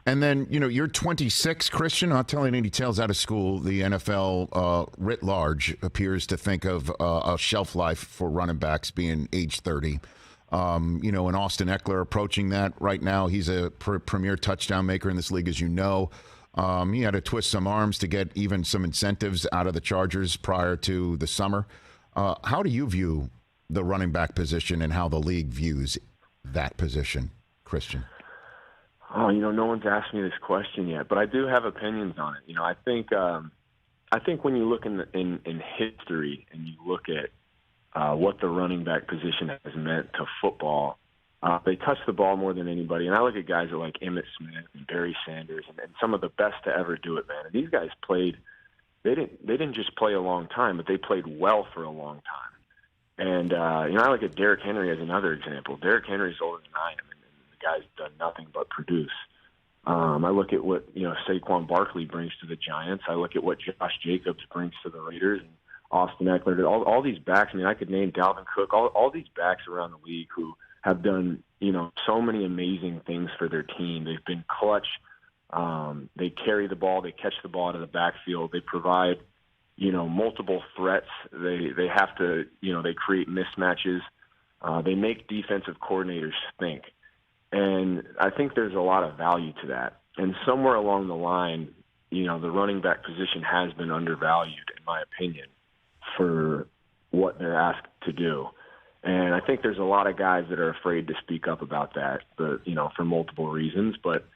And then, you're 26, Christian, not telling any tales out of school. The NFL writ large appears to think of a shelf life for running backs being age 30. And Austin Eckler approaching that right now. He's a premier touchdown maker in this league, as you know. He had to twist some arms to get even some incentives out of the Chargers prior to the summer. How do you view the running back position and how the league views that position, Christian? Oh, no one's asked me this question yet, but I do have opinions on it. I think when you look in history and you look at what the running back position has meant to football, they touch the ball more than anybody. And I look at guys like Emmitt Smith and Barry Sanders and some of the best to ever do it, man. And these guys played. They didn't just play a long time, but they played well for a long time. And I look at Derrick Henry as another example. Derrick Henry's older than I am. The guy's done nothing but produce. I look at what Saquon Barkley brings to the Giants. I look at what Josh Jacobs brings to the Raiders, and Austin Eckler. All these backs. I could name Dalvin Cook. All these backs around the league who have done so many amazing things for their team. They've been clutch. They carry the ball. They catch the ball out of the backfield. They provide multiple threats. They have to they create mismatches. They make defensive coordinators think. And I think there's a lot of value to that. And somewhere along the line, the running back position has been undervalued, in my opinion, for what they're asked to do. And I think there's a lot of guys that are afraid to speak up about that, for multiple reasons. But,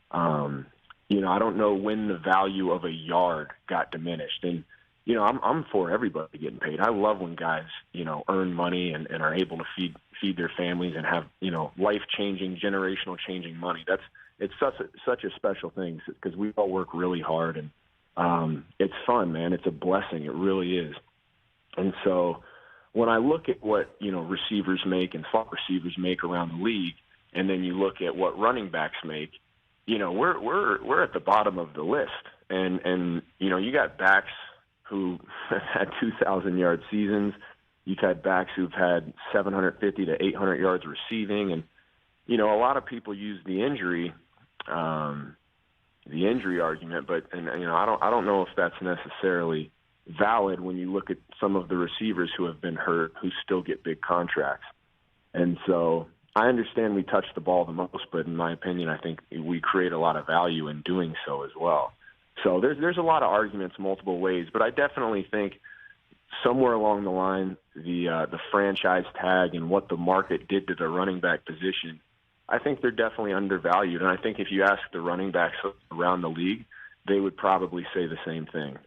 I don't know when the value of a yard got diminished. And, I'm for everybody getting paid. I love when guys, earn money and are able to feed their families and have, life-changing, generational-changing money. It's such a special thing because we all work really hard, and it's fun, man. It's a blessing. It really is. And so when I look at what, receivers make and slot receivers make around the league, and then you look at what running backs make, we're at the bottom of the list. And you got backs who have had 2,000-yard seasons. You've had backs who've had 750 to 800 yards receiving. And, a lot of people use the injury argument, but I don't know if that's necessarily valid when you look at some of the receivers who have been hurt who still get big contracts. And so I understand we touch the ball the most, but in my opinion, I think we create a lot of value in doing so as well. So there's a lot of arguments multiple ways, but I definitely think somewhere along the line, the franchise tag and what the market did to the running back position, I think they're definitely undervalued. And I think if you ask the running backs around the league, they would probably say the same thing.